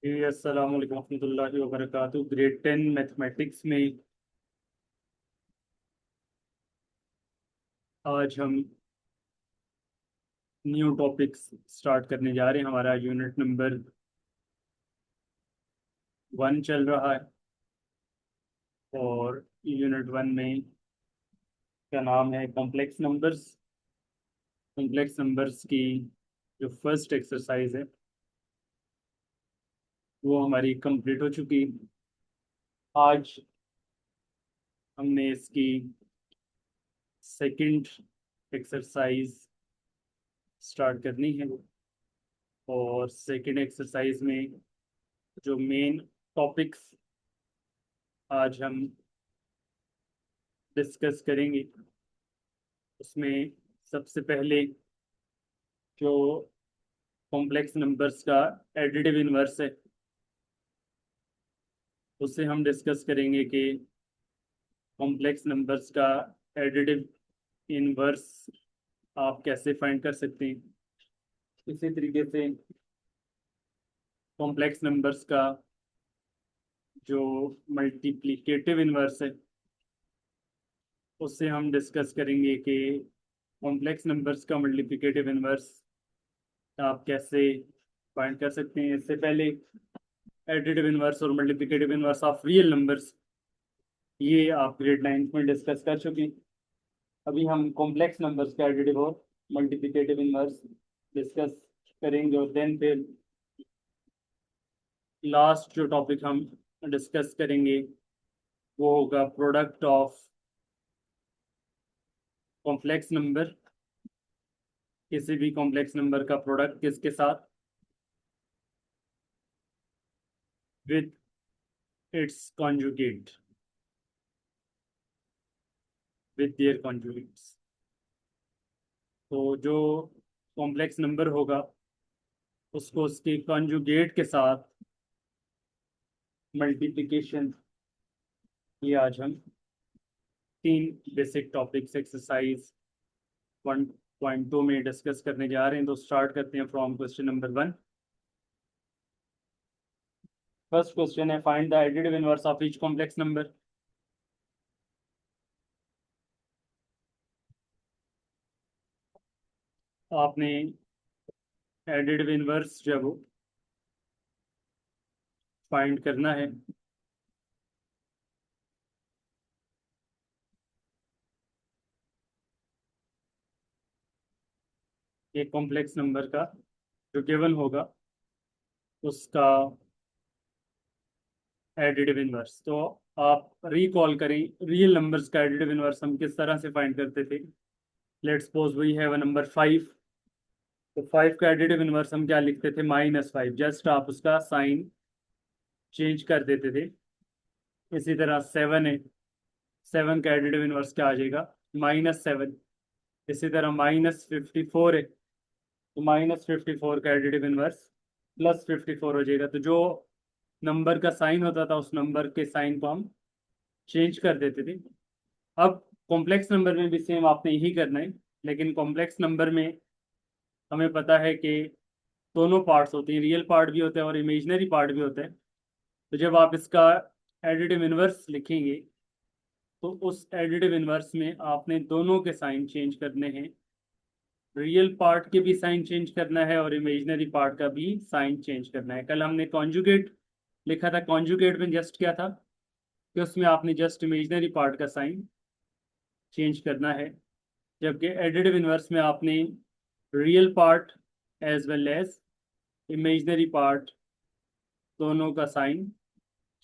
जी अस्सलाम वालेकुम रहमतुल्लाहि व बरकातहू। ग्रेड 10 मैथमेटिक्स में आज हम न्यू टॉपिक्स स्टार्ट करने जा रहे हैं। हमारा यूनिट नंबर 1 चल रहा है और यूनिट 1 में क्या नाम है, कॉम्प्लेक्स नंबर्स। कॉम्प्लेक्स नंबर्स की जो फर्स्ट एक्सरसाइज है वो हमारी कंप्लीट हो चुकी। आज हमने इसकी सेकंड एक्सरसाइज स्टार्ट करनी है और सेकंड एक्सरसाइज में जो मेन टॉपिक्स आज हम डिस्कस करेंगे उसमें सबसे पहले जो कॉम्प्लेक्स नंबर्स का एडिटिव इनवर्स है उससे हम डिस्कस करेंगे कि कॉम्प्लेक्स नंबर्स का एडिटिव इनवर्स आप कैसे फाइंड कर सकते हैं। इसी तरीके से कॉम्प्लेक्स नंबर्स का जो मल्टीप्लिकेटिव इनवर्स है उससे हम डिस्कस करेंगे कि कॉम्प्लेक्स नंबर्स का मल्टीप्लिकेटिव इनवर्स आप कैसे फाइंड कर सकते हैं। इससे पहले एडिटिव इनवर्स और multiplicative inverse of real numbers ये आप ग्रेड 9 में डिस्कस कर चुके हैं। अभी हम कॉम्प्लेक्स नंबर्स का एडिटिव और मल्टीप्लिकेटिव इनवर्स डिस्कस करेंगे और देन फिर लास्ट जो टॉपिक हम डिस्कस करेंगे वो होगा प्रोडक्ट ऑफ कॉम्प्लेक्स नंबर। किसी भी कॉम्प्लेक्स नंबर का प्रोडक्ट किसके साथ, with its conjugate, with their conjugates. तो जो कॉम्प्लेक्स नंबर होगा उसको उसके कॉन्जुगेट के साथ मल्टीप्लिकेशन, ये आज हम तीन बेसिक टॉपिक्स एक्सरसाइज 1.2 में डिस्कस करने जा रहे हैं। तो स्टार्ट करते हैं from question number 1। First question है, find the additive inverse of each complex number. आपने एडिटिव इनवर्स जो है वो फाइंड करना है। एक कॉम्प्लेक्स नंबर का जो गिवन होगा उसका एडिटिव इनवर्स। तो आप रिकॉल करें रियल नंबर्स का एडिटिव इनवर्स हम किस तरह से फाइंड करते थे। Let's suppose we have a number 5। तो 5 का एडिटिव इनवर्स हम क्या लिखते थे, -5। जस्ट आप उसका साइन चेंज कर देते थे। इसी तरह 7 है, 7 का एडिटिव इनवर्स क्या आ जाएगा, -7। इसी तरह -54 है, तो -54 का एडिटिव इनवर्स +54 हो जाएगा। तो जो नंबर का साइन होता था उस नंबर के साइन को हम चेंज कर देते थे। अब कॉम्प्लेक्स नंबर में भी सेम आपने यही करना है, लेकिन कॉम्प्लेक्स नंबर में हमें पता है कि दोनों पार्ट्स होते हैं, रियल पार्ट भी होता है और इमेजिनरी पार्ट भी होता है। तो जब आप इसका एडिटिव इनवर्स लिखेंगे तो उस एडिटिव इनवर्स में आपने दोनों के साइन चेंज करने हैं। रियल पार्ट के भी साइन चेंज करना है और इमेजिनरी पार्ट का भी साइन चेंज करना है। कल हमने कॉन्जुगेट लिखा था, कॉन्जुगेट में जस्ट क्या था कि उसमें आपने जस्ट इमेजिनरी पार्ट का साइन चेंज करना है, जबकि एडिटिव इनवर्स में आपने real part as well as imaginary part दोनों का साइन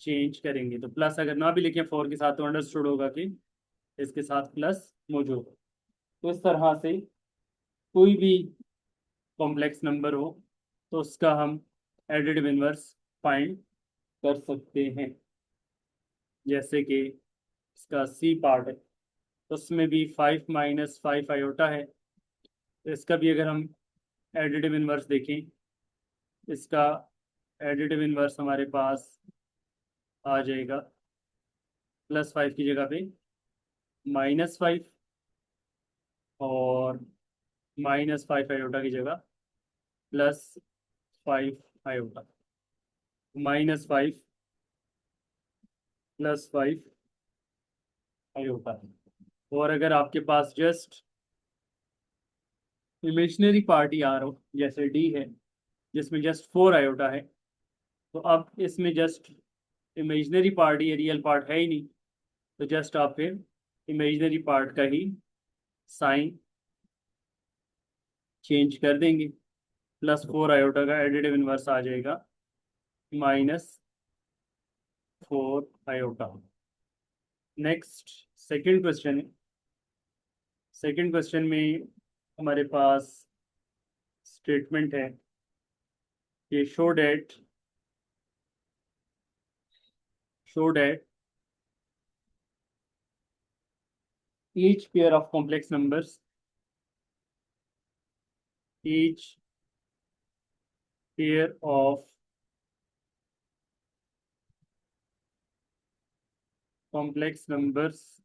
चेंज करेंगे। तो प्लस अगर ना भी लिखें 4 के साथ तो अंडरस्टूड होगा कि इसके साथ प्लस मौजूद है। तो इस तरह से कोई भी कॉम्प्लेक्स नंबर हो तो उसका हम एडिटिव इनवर्स फाइंड कर सकते हैं। जैसे कि इसका सी पार्ट है तो उसमें भी 5 - 5 आयोटा है। तो इसका भी अगर हम एडिटिव इनवर्स देखें, इसका एडिटिव इनवर्स हमारे पास आ जाएगा +5 की जगह पे -5 और -5 आयोटा की जगह +5 आयोटा। -5 +5 आयोटा। और अगर आपके पास जस्ट इमेजिनरी पार्ट ही आ रहा हो, जैसे डी है जिसमें जस्ट 4 आयोटा है, तो अब इसमें जस्ट इमेजिनरी पार्ट ही है, रियल पार्ट है ही नहीं, तो जस्ट आप फिर इमेजिनरी पार्ट का ही साइन चेंज कर देंगे। +4 आयोटा का एडिटिव इनवर्स आ जाएगा -4 आयोटा। नेक्स्ट सेकंड क्वेश्चन है। सेकंड क्वेश्चन में हमारे पास स्टेटमेंट है कि show that each pair of complex numbers each pair of complex numbers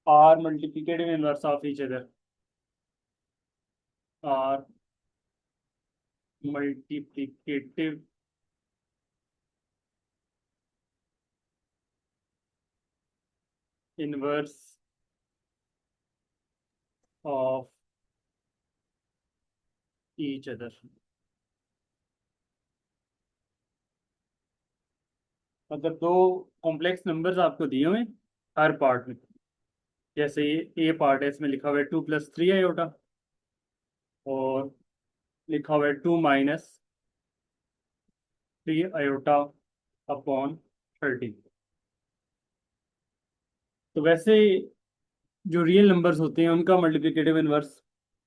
are multiplicative inverse of each other, are multiplicative inverse of each other। अगर दो complex numbers आपको दिए हुए हर पार्ट में, जैसे ये पार्ट है, इसमें लिखा हुआ है 2 + 3 आयोटा और लिखा हुआ है 2 - 3 आयोटा अपॉन 30। तो वैसे जो रियल नंबर्स होते हैं उनका मल्टीप्लिकेटिव इनवर्स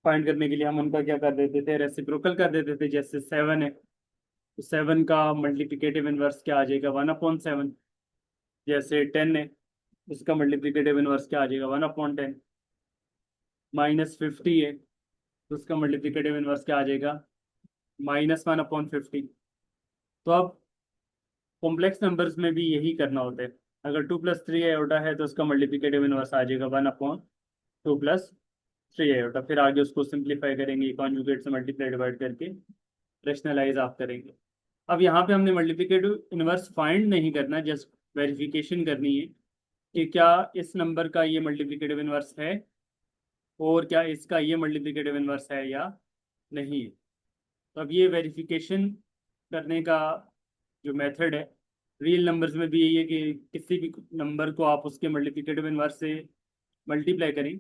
फाइंड करने के लिए हम उनका क्या कर देते थे, रेसिप्रोकल कर देते थे। जैसे 7 है तो 7 का मल्टीप्लिकेटिव इनवर्स क्या आ जाएगा, 1/7। जैसे 10 है उसका मल्टीप्लिकेटिव इनवर्स क्या आ जाएगा, 1/10। -50 है तो उसका मल्टीप्लिकेटिव इनवर्स क्या आ जाएगा, -1/50। तो अब कॉम्प्लेक्स नंबर्स में भी यही करना होता है। अगर 2 + 3 आयोटा है तो उसका मल्टीप्लिकेटिव इनवर्स आ जाएगा 1/2 + 3 आयोटा। फिर आगे उसको सिंप्लीफाई करेंगे, कॉन्जुगेट से मल्टीप्लाई डिवाइड करके रेशनलाइज आप करेंगे। अब यहाँ पे हमने मल्टीप्लिकेटिव इनवर्स फाइंड नहीं करना, जस्ट वेरिफिकेशन करनी है कि क्या इस नंबर का ये मल्टीप्लिकेटिव इनवर्स है और क्या इसका ये मल्टीप्लिकेटिव इनवर्स है या नहीं है। तो अब ये वेरिफिकेशन करने का जो मेथड है रियल नंबर्स में भी यही है कि किसी भी नंबर को आप उसके मल्टीप्लिकेटिव इनवर्स से मल्टीप्लाई करें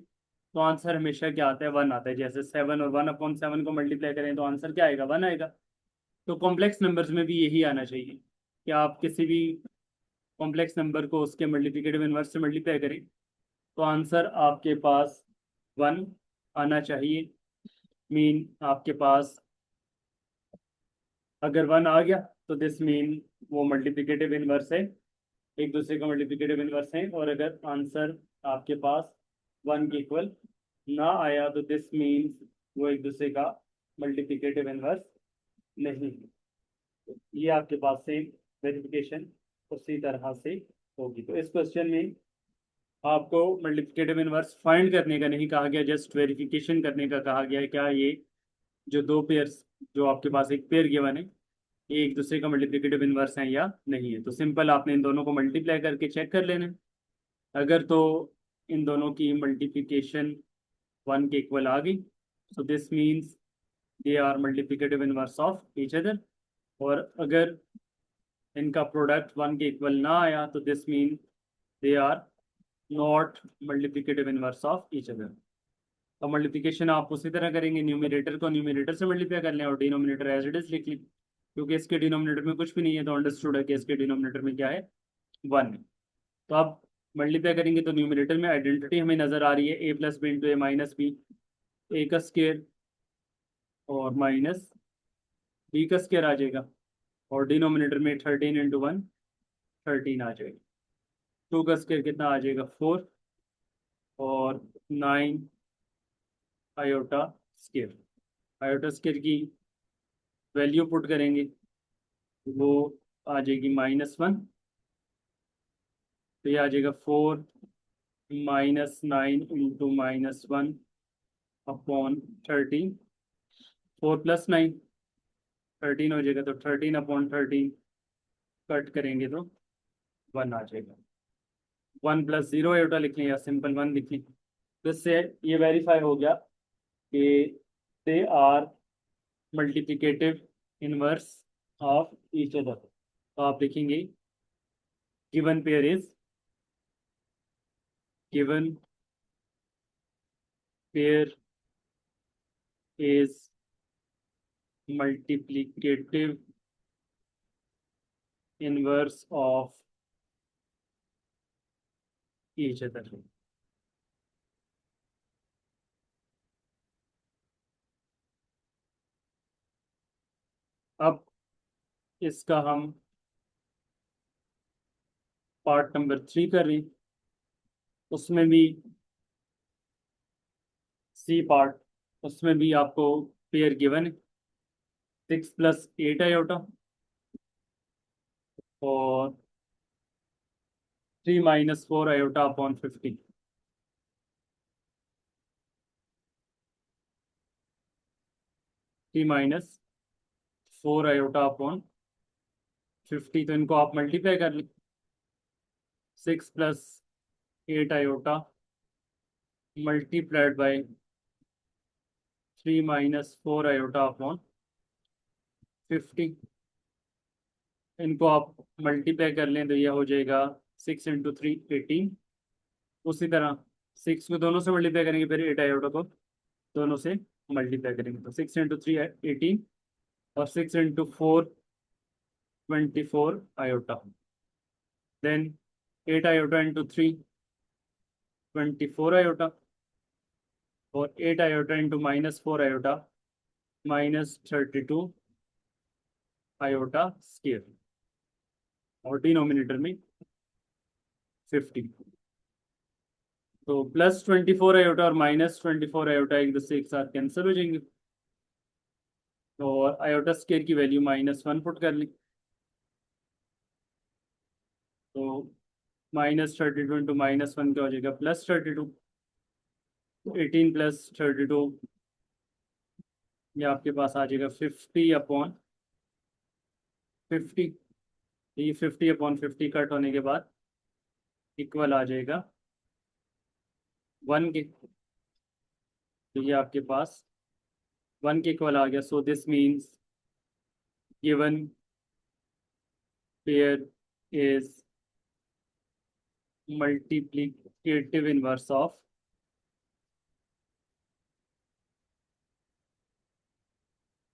तो आंसर हमेशा क्या आता है, 1 आता है। जैसे 7 और 1/7 को मल्टीप्लाई करें तो आंसर क्या आएगा, 1 आएगा। तो कॉम्प्लेक्स नंबर्स में भी यही आना चाहिए कि आप किसी भी कॉम्प्लेक्स नंबर को उसके मल्टीप्लिकेटिव इनवर्स से मल्टीप्लाई करें तो आंसर आपके पास 1 आना चाहिए। मीन आपके पास अगर 1 आ गया तो दिस मीन वो मल्टीप्लिकेटिव इनवर्स है, एक दूसरे का मल्टीप्लिकेटिव इनवर्स है। और अगर आंसर आपके पास 1 के इक्वल ना आया तो दिस मीन्स वो एक दूसरे का मल्टीप्लिकेटिव इनवर्स नहीं है। ये आपके पास सेम वेरिफिकेशन उसी तरह से होगी। तो इस क्वेश्चन में आपको मल्टीप्लिकेटिव इनवर्स फाइंड करने का नहीं कहा गया, जस्ट वेरिफिकेशन करने का कहा गया है क्या ये जो दो पेयर्स, जो आपके पास एक पेयर गिवन है, ये एक दूसरे का मल्टीप्लिकेटिव इनवर्स है या नहीं है। तो सिंपल आपने इन दोनों को मल्टीप्लाई करके चेक कर लेना है। अगर तो इन दोनों की मल्टीप्लिकेशन 1 के इक्वल आ गई so this means they are multiplicative inverse of each other। और अगर इनका प्रोडक्ट 1 के इक्वल ना आया तो this mean they are not multiplicative inverse of each other. तो मल्टीप्लिकेशन आप उसी तरह करेंगे, न्यूमरेटर को न्यूमरेटर से मल्टीप्लाई कर लें और डिनोमिनेटर एज इट इज लिख लें, क्योंकि इसके डिनोमिनेटर में कुछ भी नहीं है तो अंडरस्टूड है कि इसके डिनोमिनेटर में क्या है, 1 है। तो आप मल्टीप्लाई करेंगे तो न्यूमरेटर में आइडेंटिटी हमें नजर आ रही है, a + b × a - b, a का स्केयर और b का स्केयर आ जाएगा और डिनोमिनेटर में 13 × 1 13 आ जाएगा। 2 का स्केयर कितना आ जाएगा, 4 और 9 आयोटा स्केयर। आयोटा स्केयर की वैल्यू पुट करेंगे वो आ जाएगी -1। तो ये आ जाएगा 4 - 9 × -1 अपॉन 13, 4 + 9 13 हो जाएगा, तो 13/13 कट करेंगे तो 1 आ जाएगा। 1 + 0 आयोटा लिख लें या सिंपल 1 लिख लें। तो इससे ये वेरीफाई हो गया कि they are multiplicative inverse of each other. तो आप लिखेंगे given pair is, given pair is multiplicative inverse of each other. अब इसका हम पार्ट नंबर 3 कर रहे हैं, उसमें भी सी पार्ट, उसमें भी आपको पेयर गिवन है 6 + 8 आयोटा और 3 - 4 आयोटा अपॉन 50। 3 - 4 आयोटा अपॉन 50, तो इनको आप मल्टीप्लाई कर लें। 6 + 8 iota multiplied by 3 - 4 iota upon 50, इनको आप मल्टीप्लाई कर लें तो यह हो जाएगा 6 × 3 18। उसी तरह 6 को दोनों से मल्टीप्लाई करेंगे, फिर 8 आयोटा को दोनों से मल्टीप्लाई करेंगे, तो 6 × 3 18 और 6 × 4 24 iota, then 8 iota into 3 24 iota और 8 iota into -4 iota -32 iota square और डिनोमिनेटर में 50। तो +24 आयोटा और -24 आयोटा एक दूसरे एक साथ कैंसिल हो जाएंगे और आयोटा स्क्वायर की वैल्यू -1 पुट कर लें, तो -32 इंटू -1 क्या हो जाएगा +32। 18 + 32 ये आपके पास आ जाएगा 50/50। ये 50/50 कट होने के बाद इक्वल आ जाएगा 1 के, तो ये आपके पास 1 के इक्वल आ गया। So this means given pair is multiplicative inverse of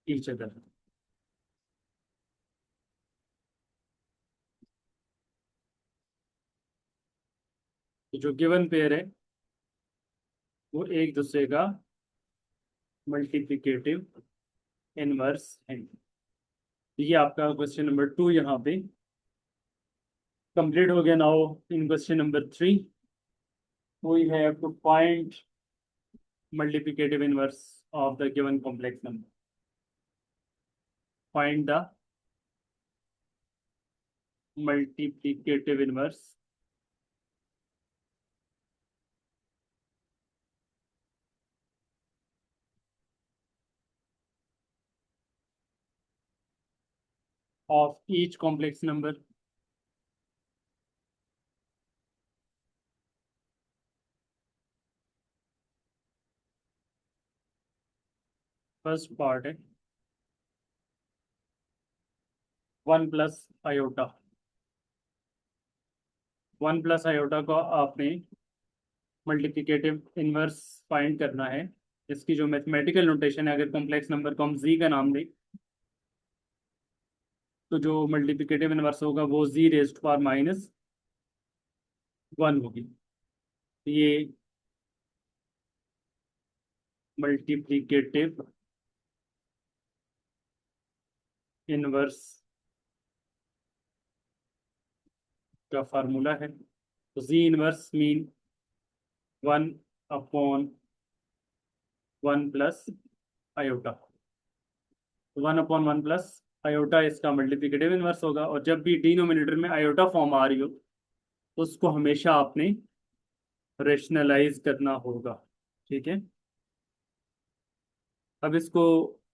each other. तो जो गिवन पेयर है वो एक दूसरे का मल्टीप्लिकेटिव इनवर्स है। ये आपका क्वेश्चन नंबर 2 यहाँ पे कंप्लीट हो गया। Now in question number 3 we have to find multiplicative inverse of the given complex number. Find the multiplicative inverse of each complex number. First part है 1 + आयोटा। 1 + आयोटा को आपने मल्टीप्लिकेटिव इनवर्स फाइंड करना है। इसकी जो mathematical notation है, अगर complex number को हम जी का नाम दें तो जो मल्टीप्लिकेटिव इनवर्स होगा वो z⁻⁻1 होगी। तो ये मल्टीप्लिकेटिव इनवर्स का फार्मूला है। तो जी इनवर्स मीन 1/1 + आयोटा। 1/1 + आयोटा इसका मल्टीप्लिकेटिव इनवर्स होगा, और जब भी डिनोमिनेटर में आयोटा फॉर्म आ रही हो तो उसको हमेशा आपने रेशनलाइज करना होगा। ठीक है। अब इसको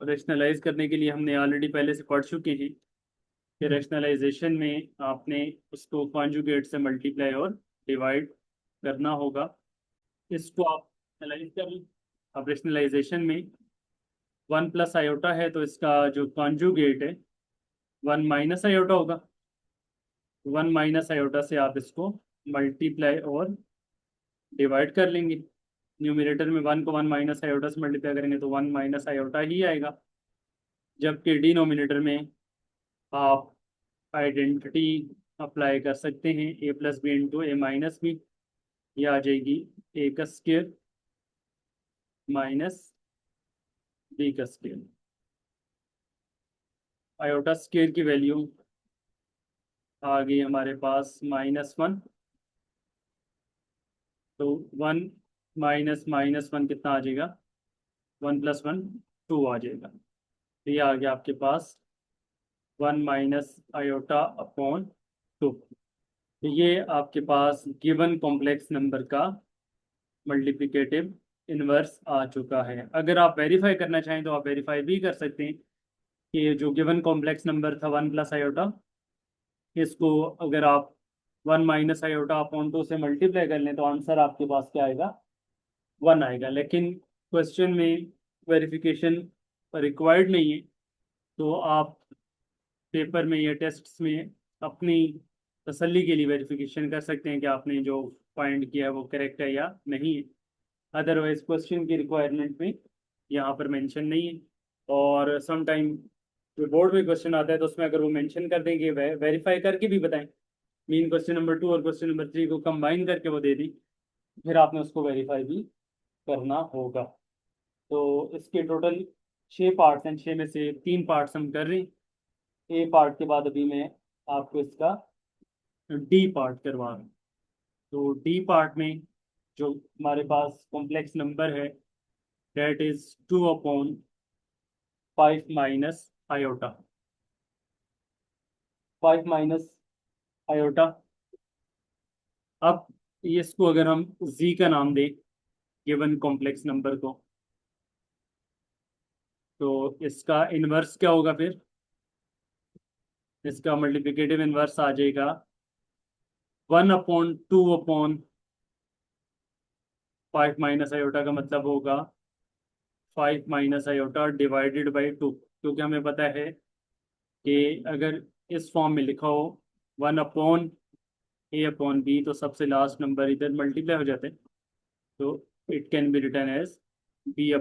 रेशनलाइज करने के लिए हमने ऑलरेडी पहले से पढ़ चुके हैं कि रैशनलाइजेशन में आपने उसको कॉन्जुगेट से मल्टीप्लाई और डिवाइड करना होगा। इसको आप एनालाइज कर लें। अब रैशनलाइजेशन में 1 + आयोटा है तो इसका जो कॉन्जुगेट है 1 - आयोटा होगा। 1 - आयोटा से आप इसको मल्टीप्लाई और डिवाइड कर लेंगे। न्यूमिनेटर में 1 को 1 - आयोटा से मल्टीप्लाई करेंगे तो 1 - आयोटा ही आएगा। जबकि डिनोमिनेटर में आप आइडेंटिटी अप्लाई कर सकते हैं, a + b × a - b, ये आ जाएगी a² - b²। आयोटा स्क्वेयर की वैल्यू आ गई हमारे पास -1। तो 1 -1 कितना आ जाएगा, 1 + 1 2 आ जाएगा। तो ये आ गया आपके पास 1 - आयोटा/2। तो ये आपके पास गिवन कॉम्प्लेक्स नंबर का मल्टीप्लिकेटिव इनवर्स आ चुका है। अगर आप वेरीफाई करना चाहें तो आप वेरीफाई भी कर सकते हैं कि ये जो गिवन कॉम्प्लेक्स नंबर था 1 + आयोटा, इसको अगर आप 1 - आयोटा/2 से मल्टीप्लाई कर लें तो आंसर आपके पास क्या आएगा, 1 आएगा। लेकिन क्वेश्चन में वेरिफिकेशन रिक्वायर्ड नहीं है, तो आप पेपर में या टेस्ट्स में अपनी तसल्ली के लिए वेरिफिकेशन कर सकते हैं कि आपने जो फाइंड किया है वो करेक्ट है या नहीं है। अदरवाइज क्वेश्चन की रिक्वायरमेंट में यहाँ पर मेंशन नहीं है। और सम टाइम जो बोर्ड में क्वेश्चन आता है तो उसमें अगर वो मेंशन कर देंगे, वेरीफाई करके भी बताएं, मीन क्वेश्चन नंबर 2 और क्वेश्चन नंबर 3 को कंबाइन करके वो दे दी, फिर आपने उसको वेरीफाई भी करना होगा। तो इसके टोटल 6 पार्ट्स हैं, 6 में से 3 पार्ट्स हम कर रहे हैं। ए पार्ट के बाद अभी मैं आपको इसका डी पार्ट करवा रहा हूँ। तो डी पार्ट में जो हमारे पास कॉम्प्लेक्स नंबर है डेट इज 2/5 - आयोटा। 5 - आयोटा। अब इसको अगर हम जी का नाम दें गिवन कॉम्प्लेक्स नंबर को, तो इसका इनवर्स क्या होगा, फिर इसका मल्टीप्लिकेटिव इनवर्स आ जाएगा 1/2/5 - आयोटा का मतलब होगा 5 - आयोटा डिवाइडेड बाई 2। क्योंकि हमें पता है कि अगर इस फॉर्म में लिखा हो 1/a/b तो सबसे लास्ट नंबर इधर मल्टीप्लाई हो जाते हैं, तो it can be written as b/a।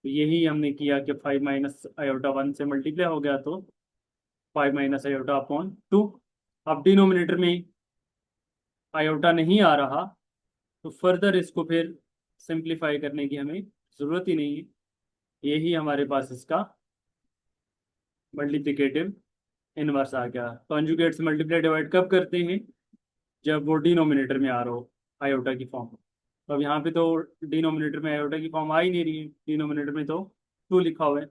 तो यही हमने किया कि 5 - आयोटा 1 से मल्टीप्लाई हो गया तो 5 - आयोटा/2। अब डिनोमिनेटर में आयोटा नहीं आ रहा तो फर्दर इसको फिर सिंप्लीफाई करने की हमें ज़रूरत ही नहीं है। यही हमारे पास इसका मल्टीप्लिकेटिव इनवर्स आ गया। कॉन्जुगेट से मल्टीप्लाई डिवाइड कब करते हैं, जब वो डिनोमिनेटर में आ रहा हो आयोटा की फॉर्म। तो अब यहाँ पे तो डिनोमिनेटर में आयोटा की फॉर्म आ ही नहीं रही है, डिनोमिनेटर में तो 2 लिखा हुआ है।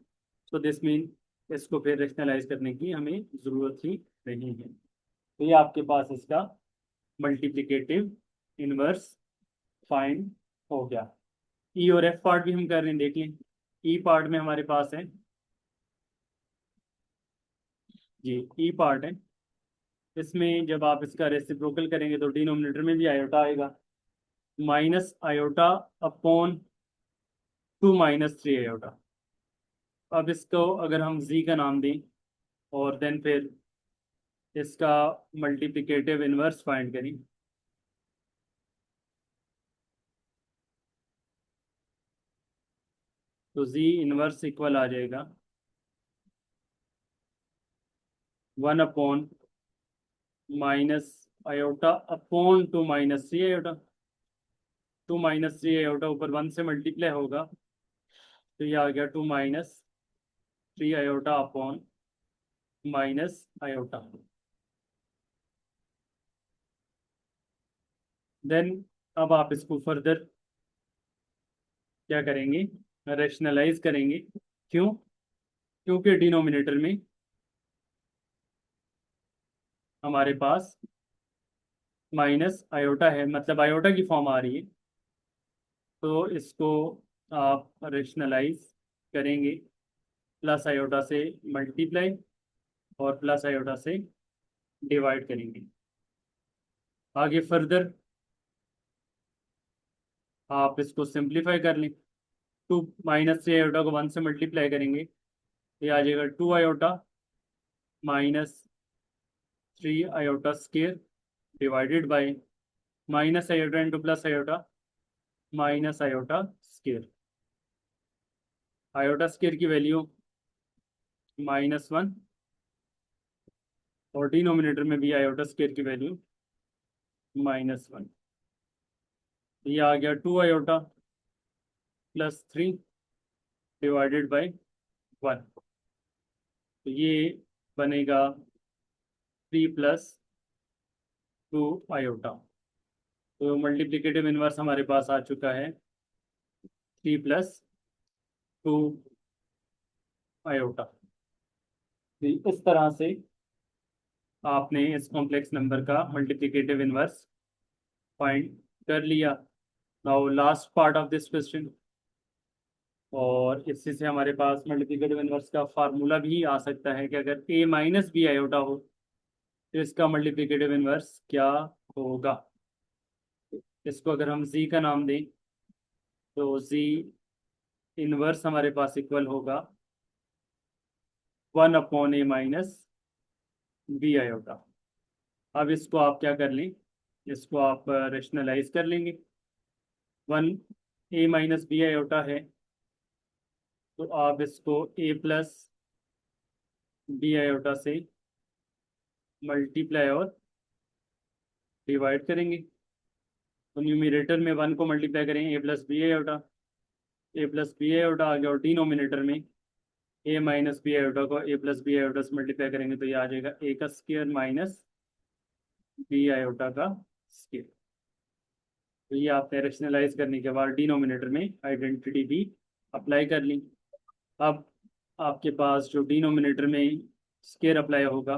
तो दिस मीन इसको फिर रेशनलाइज करने की हमें ज़रूरत ही नहीं है। तो ये आपके पास इसका मल्टीप्लिकेटिव इनवर्स फाइंड हो गया। ई और एफ पार्ट भी हम कर रहे हैं, देख लें। ई पार्ट में हमारे पास है जी, ई पार्ट है। इसमें जब आप इसका रेसिप्रोकल करेंगे तो डिनोमिनेटर में भी आयोटा आएगा, -आयोटा/2 - 3 आयोटा। अब इसको अगर हम जी का नाम दें और देन फिर इसका मल्टीप्लिकेटिव इनवर्स फाइंड करें, तो जी इनवर्स इक्वल आ जाएगा 1/-आयोटा/2 - 3 आयोटा। 2 - 3 आयोटा ऊपर 1 से मल्टीप्लाई होगा तो ये आ गया 2 - 3 आयोटा/-आयोटा। देन अब आप इसको फर्दर क्या करेंगे, रैशनलाइज करेंगे। क्यों, क्योंकि डिनोमिनेटर में हमारे पास -आयोटा है, मतलब आयोटा की फॉर्म आ रही है। तो इसको आप रेशनलाइज करेंगे, प्लस आयोटा से मल्टीप्लाई और प्लस आयोटा से डिवाइड करेंगे। आगे फर्दर आप इसको सिंप्लीफाई कर लें। 2 - 3 आयोटा को 1 से मल्टीप्लाई करेंगे, ये आ जाएगा 2 iota -3 iota square divided by minus iota into plus iota minus iota square. Iota square की वैल्यू -1 और डिनोमिनेटर में भी आयोटा स्केयर की वैल्यू -1। ये आ गया 2 आयोटा +3 डिवाइडेड बाय 1। तो ये बनेगा 3 + 2 आयोटा। तो मल्टीप्लिकेटिव इनवर्स हमारे पास आ चुका है 3 + 2 आयोटा। तो इस तरह से आपने इस कॉम्प्लेक्स नंबर का मल्टीप्लिकेटिव इनवर्स फाइंड कर लिया। Now last part of this question, और इसी से हमारे पास मल्टीप्लिकेटिव इनवर्स का फार्मूला भी आ सकता है कि अगर a - b आयोटा हो तो इसका मल्टीप्लिकेटिव इनवर्स क्या होगा। इसको अगर हम z का नाम दें तो z इनवर्स हमारे पास इक्वल होगा 1/a - b आयोटा। अब इसको आप क्या कर लें, इसको आप रेशनलाइज कर लेंगे। 1a - b आयोटा है तो आप इसको a + b आयोटा से मल्टीप्लाई और डिवाइड करेंगे। तो न्यूमिनेटर में 1 को मल्टीप्लाई करेंगे a + b iota, a + b iota आ गया, और डिनोमिनेटर में a - b आयोटा को a + b आयोटा से मल्टीप्लाई करेंगे तो ये आ जाएगा a का स्क्वायर माइनस b आयोटा का स्क्वायर। तो ये आपने रेशनलाइज करने के बाद डिनोमिनेटर में आइडेंटिटी भी अप्लाई कर ली। अब आपके पास जो डिनोमिनेटर में स्क्वायर अप्लाई होगा,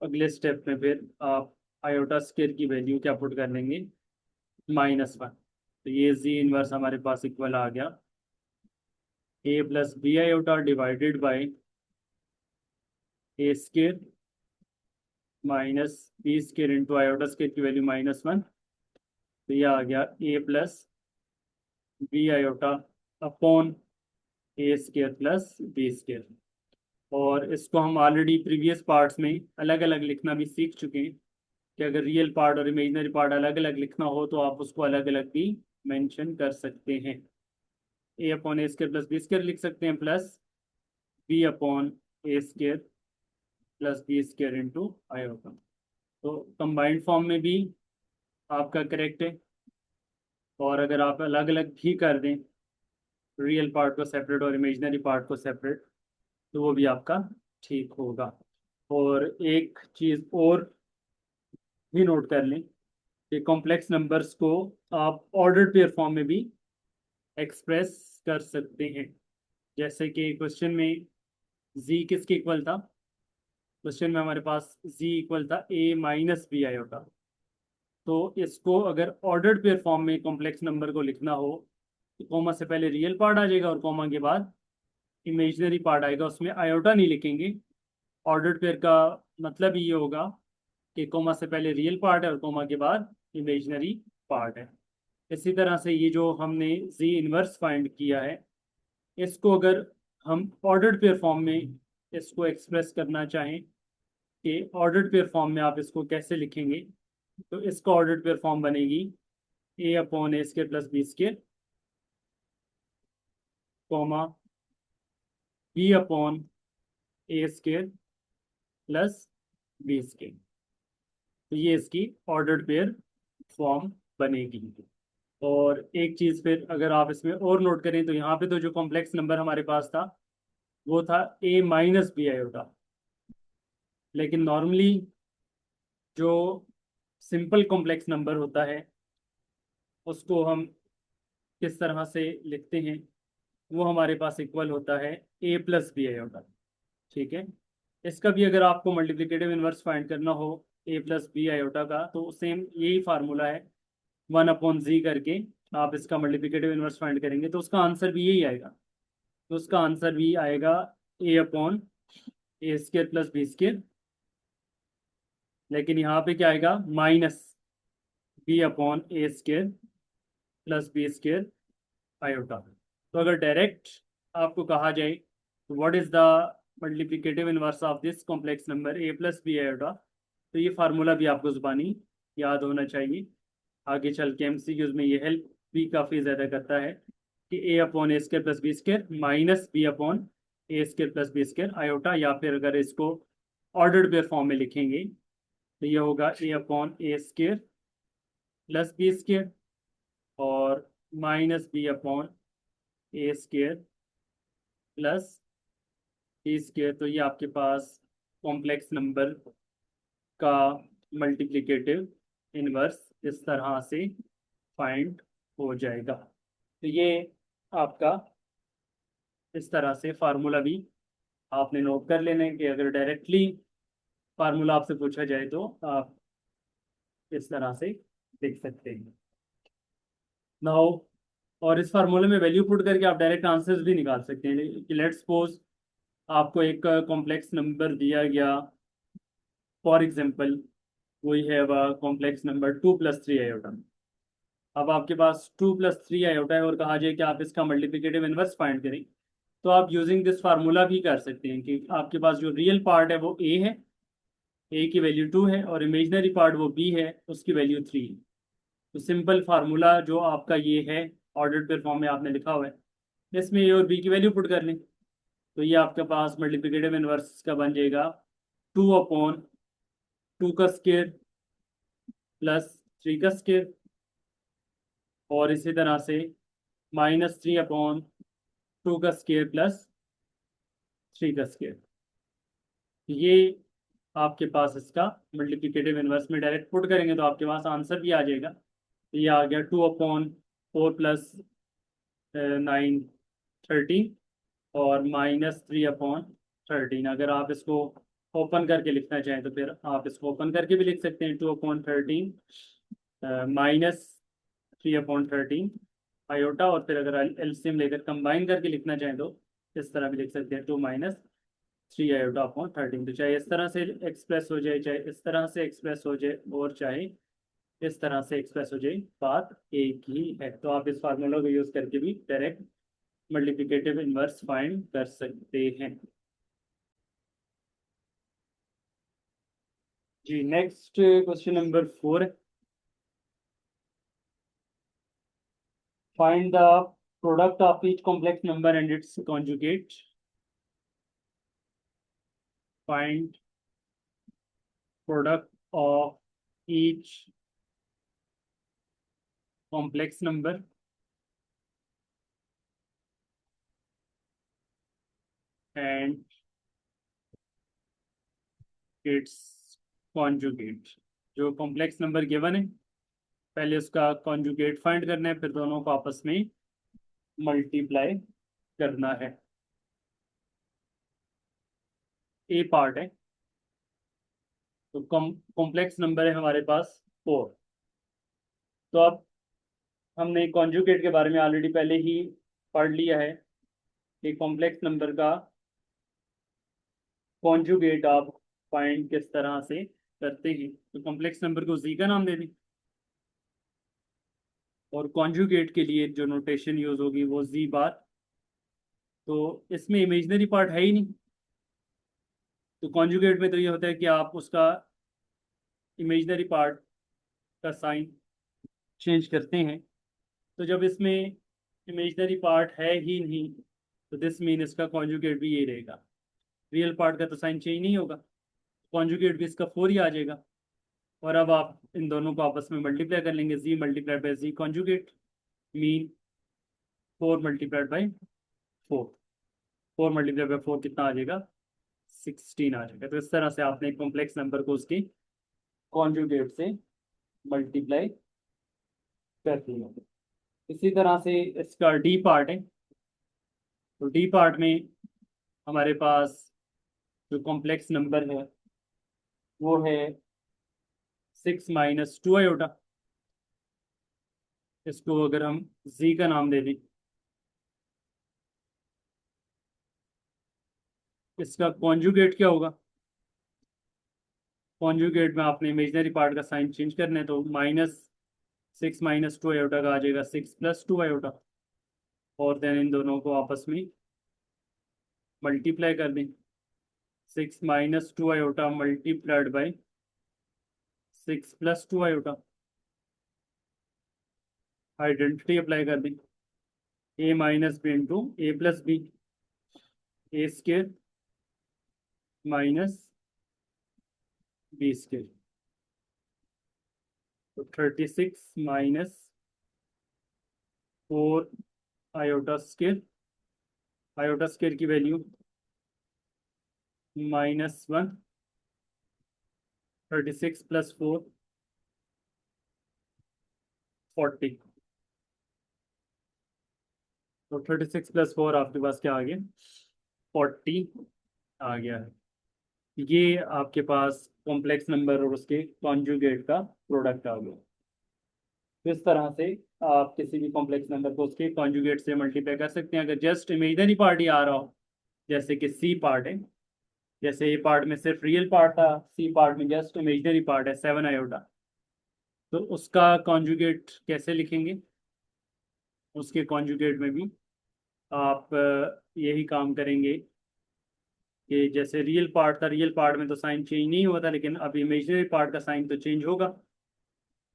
अगले स्टेप में फिर आप आयोटा स्क्वायर की वैल्यू क्या पुट कर लेंगे, -1। तो ये जी इनवर्स हमारे पास इक्वल आ गया a + b iota divided by a square minus b square into iota square की वैल्यू -1। तो ये आ गया a + b iota upon a square plus b square. और इसको हम ऑलरेडी प्रीवियस पार्ट्स में अलग अलग लिखना भी सीख चुके हैं कि अगर रियल पार्ट और इमेजिनरी पार्ट अलग अलग लिखना हो तो आप उसको अलग अलग भी मेंशन कर सकते हैं। a/a² प्लस b² लिख सकते हैं, plus b/a² plus b² into iota. तो कंबाइंड फॉर्म में भी आपका करेक्ट है, और अगर आप अलग अलग भी कर दें, रियल पार्ट को सेपरेट और इमेजिनरी पार्ट को सेपरेट, तो वो भी आपका ठीक होगा। और एक चीज़ और भी नोट कर लें कि कॉम्प्लेक्स नंबर्स को आप ऑर्डर्ड पेयर फॉर्म में भी एक्सप्रेस कर सकते हैं। जैसे कि क्वेश्चन में z किसके इक्वल था, क्वेश्चन में हमारे पास z इक्वल था a - b आयोटा। तो इसको अगर ऑर्डर्ड पेयर फॉर्म में कॉम्प्लेक्स नंबर को लिखना हो तो कॉमा से पहले रियल पार्ट आ जाएगा और कॉमा के बाद इमेजिनरी पार्ट आएगा, उसमें आयोटा नहीं लिखेंगे। ऑर्डर्ड पेयर का मतलब ये होगा कि कॉमा से पहले रियल पार्ट है और कॉमा के बाद इमेजिनरी पार्ट है। इसी तरह से ये जो हमने जी इनवर्स फाइंड किया है, इसको अगर हम ऑर्डर्ड पेयर फॉर्म में इसको एक्सप्रेस करना चाहें कि ऑर्डर्ड पेयर फॉर्म में आप इसको कैसे लिखेंगे, तो इसका ऑर्डर्ड पेयर फॉर्म बनेगी a/a² plus b² comma b/a² plus b²। तो ये इसकी ऑर्डर्ड पेयर फॉर्म बनेगी। और एक चीज़ फिर अगर आप इसमें और नोट करें तो यहाँ पे तो जो कॉम्प्लेक्स नंबर हमारे पास था वो था a - b आयोटा, लेकिन नॉर्मली जो सिंपल कॉम्प्लेक्स नंबर होता है उसको हम किस तरह से लिखते हैं, वो हमारे पास इक्वल होता है a + b आयोटा। ठीक है, इसका भी अगर आपको मल्टीप्लिकेटिव इनवर्स फाइंड करना हो a + b आयोटा का, तो सेम यही फार्मूला है 1/z करके आप इसका मल्टीप्लिकेटिव इनवर्स फाइंड करेंगे तो उसका आंसर भी यही आएगा। तो उसका आंसर भी आएगा A upon A square plus B square, लेकिन यहाँ पे क्या आएगा minus B upon A square plus B square iota. तो अगर डायरेक्ट आपको कहा जाए what is the multiplicative inverse of this complex number A plus B iota, तो ये फार्मूला भी आपको जुबानी याद होना चाहिए। आगे चल के एमसीक्यूज में ये हेल्प भी काफ़ी ज़्यादा करता है कि A upon A square plus B square minus B upon A square plus B square iota, या फिर अगर इसको ऑर्डर्ड पेयर फॉर्म में लिखेंगे तो ये होगा ए upon A square plus B square और minus B upon A square plus B square. तो ये आपके पास कॉम्प्लेक्स नंबर का मल्टीप्लिकेटिव इनवर्स इस तरह से फाइंड हो जाएगा। तो ये आपका इस तरह से फार्मूला भी आपने नोट कर लेना है कि अगर डायरेक्टली फार्मूला आपसे पूछा जाए तो आप इस तरह से देख सकते हैं। नाउ और इस फार्मूले में वैल्यू पुट करके आप डायरेक्ट आंसर्स भी निकाल सकते हैं कि लेट्स सपोज आपको एक कॉम्प्लेक्स नंबर दिया गया, for example we have a complex number 2 + 3 iota. अब आपके पास 2 + 3 आयोटा है और कहा जाए कि आप इसका मल्टीप्लिकेटिव इनवर्स फाइंड करें, तो आप यूजिंग दिस फार्मूला भी कर सकते हैं कि आपके पास जो रियल पार्ट है वो ए है, ए की वैल्यू 2 है, और इमेजनरी पार्ट वो बी है, उसकी वैल्यू 3 है। तो सिंपल फार्मूला जो आपका ये है ऑर्डर्ड पेयर फॉर्म में आपने लिखा हुआ है, इसमें ए और बी की वैल्यू पुट कर लें तो ये आपके पास मल्टीप्लिकेटिव इनवर्स का बन जाएगा 2/2 का स्केयर प्लस 3 का स्केयर, और इसी तरह से -3/2 का स्केयर प्लस 3 का स्केयर। ये आपके पास इसका मल्टीप्लिकेटिव इनवर्स में डायरेक्ट पुट करेंगे तो आपके पास आंसर भी आ जाएगा। ये आ गया 2/4 + 9 13 और -3/13। अगर आप इसको ओपन करके लिखना चाहें तो फिर आप इसको ओपन करके भी लिख सकते हैं 2/13 -3/13 आयोटा, और फिर अगर एलसीएम लेकर कंबाइन करके लिखना चाहें तो इस तरह भी लिख सकते हैं 2 - 3 आयोटा/13। तो चाहे इस तरह से एक्सप्रेस हो जाए, चाहे इस तरह से एक्सप्रेस हो जाए, और चाहे इस तरह से एक्सप्रेस हो जाए, बात एक ही है। तो आप इस फार्मूला को यूज करके भी डायरेक्ट मल्टीप्लिकेटिव इनवर्स फाइंड कर सकते हैं। जी नेक्स्ट क्वेश्चन नंबर 4 है, find the product of each complex number and it's conjugate. Find product of each complex number and it's conjugate. जो कॉम्प्लेक्स नंबर गिवन है पहले उसका कॉन्जुगेट फाइंड करना है, फिर दोनों को आपस में मल्टीप्लाई करना है। ए पार्ट है, तो कॉम्प्लेक्स नंबर है हमारे पास 4। तो अब हमने कॉन्जुगेट के बारे में ऑलरेडी पहले ही पढ़ लिया है कि कॉम्प्लेक्स नंबर का कॉन्जुगेट आप फाइंड किस तरह से करते हैं। तो कॉम्प्लेक्स नंबर को जी का नाम दे दें, और कॉन्जुगेट के लिए जो नोटेशन यूज होगी वो जी बार। तो इसमें इमेजनरी पार्ट है ही नहीं, तो कॉन्जुगेट में तो ये होता है कि आप उसका इमेजनरी पार्ट का साइन चेंज करते हैं। तो जब इसमें इमेजनरी पार्ट है ही नहीं तो दिस मीन इसका कॉन्जुगेट भी यही रहेगा। रियल पार्ट का तो साइन चेंज नहीं होगा, कॉन्जुगेट भी इसका 4 ही आ जाएगा। और अब आप इन दोनों को आपस में मल्टीप्लाई कर लेंगे, G multiplied by G conjugate mean 4 × 4। 4 × 4 कितना आ जाएगा 16 आ जाएगा। तो इस तरह से आपने कॉम्प्लेक्स नंबर को उसके कॉन्जुगेट से मल्टीप्लाई कर दिया। इसी तरह से इसका डी पार्ट है, तो डी पार्ट में हमारे पास जो कॉम्प्लेक्स नंबर है वो है 6 - 2 आयोटा। इसको अगर हम जी का नाम दे दें, इसका कॉन्जुगेट क्या होगा? कॉन्जुगेट में आपने इमेजनरी पार्ट का साइन चेंज करना है, तो -6 - 2 आयोटा का आ जाएगा 6 + 2 आयोटा, और देन इन दोनों को आपस में मल्टीप्लाई कर दें। 6 - 2 iota multiplied by 6 + 2 iota, identity apply कर दें। a - b into a + b, a square minus b square, तो 36 - 4 आयोटा स्केयर, आयोटा स्केयर की वैल्यू -1, 36 + 4 40, तो 36 + 4 आपके पास क्या आ गया? 40 आ गया है। ये आपके पास कॉम्प्लेक्स नंबर और उसके कॉन्जुगेट का प्रोडक्ट आ गया। तो इस तरह से आप किसी भी कॉम्प्लेक्स नंबर को उसके कॉन्जुगेट से मल्टीप्लाई कर सकते हैं। अगर जस्ट इमेजनरी पार्ट ही आ रहा हो, जैसे कि सी पार्ट है, जैसे ए पार्ट में सिर्फ रियल पार्ट था, सी पार्ट में जस्ट इमेजनरी पार्ट है 7 आयोटा, तो उसका कॉन्जुगेट कैसे लिखेंगे? उसके कॉन्जुगेट में भी आप यही काम करेंगे कि जैसे रियल पार्ट था, रियल पार्ट में तो साइन चेंज नहीं हुआ था, लेकिन अब इमेजनरी पार्ट का साइन तो चेंज होगा,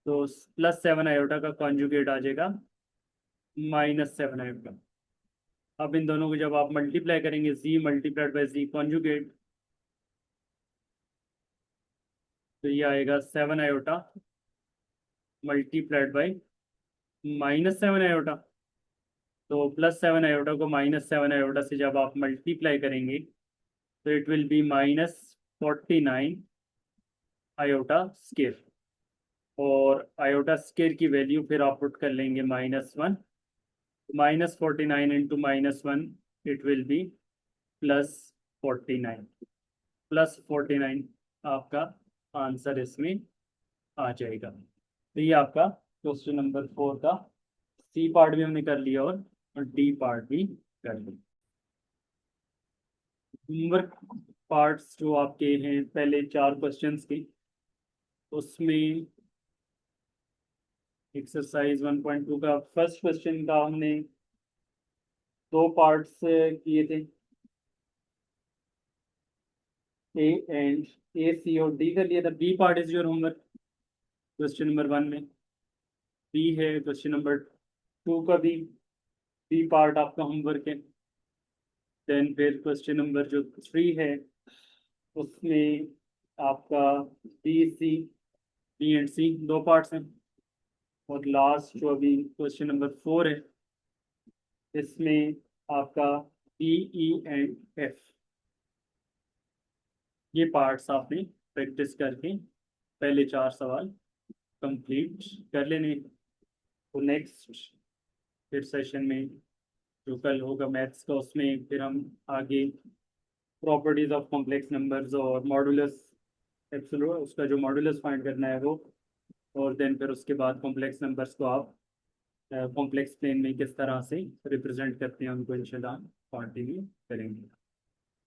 तो +7 आयोटा का कॉन्जुगेट आ जाएगा -7 आयोटा। अब इन दोनों को जब आप मल्टीप्लाई करेंगे, z multiplied by z conjugate, तो ये आएगा 7 आयोटा मल्टीप्लाइड बाई -7 आयोटा। तो +7 आयोटा को -7 आयोटा से जब आप मल्टीप्लाई करेंगे, तो it will be -49 iota square, और आयोटा स्केयर की वैल्यू फिर आप पुट कर लेंगे -1, -49 इंटू -1, इट विल बी +49, +49 आपका आंसर इसमें आ जाएगा। तो ये आपका क्वेश्चन नंबर 4 का सी पार्ट भी हमने कर लिया और डी पार्ट भी कर लिया। होमवर्क पार्ट्स जो आपके हैं पहले 4 क्वेश्चंस के, उसमें एक्सरसाइज 1.2 का फर्स्ट क्वेश्चन का हमने 2 पार्ट्स किए थे, ए एंड ए, सी और डी कर लिया था। B part is your homework question number 1 में, बी है क्वेश्चन नंबर 2 का भी बी पार्ट आपका होमवर्क है। देन फिर क्वेश्चन नंबर जो 3 है, उसमें आपका बी एंड सी 2 पार्ट्स हैं, और लास्ट जो अभी क्वेश्चन नंबर 4 है, इसमें आपका डी, ई एंड एफ, ये पार्ट्स आपने प्रैक्टिस करके पहले 4 सवाल कंप्लीट कर लेने। तो नेक्स्ट फिर सेशन में जो कल होगा मैथ्स का, उसमें फिर हम आगे प्रॉपर्टीज ऑफ कॉम्प्लेक्स नंबर्स और मॉडुलस, एप्सिलॉन उसका जो मॉडुलस फाइंड करना है वो, और देन फिर उसके बाद कॉम्प्लेक्स नंबर्स को आप कॉम्प्लेक्स प्लेन में किस तरह से रिप्रेजेंट करते हैं उनको इंशाल्लाह पार्टी में करेंगे।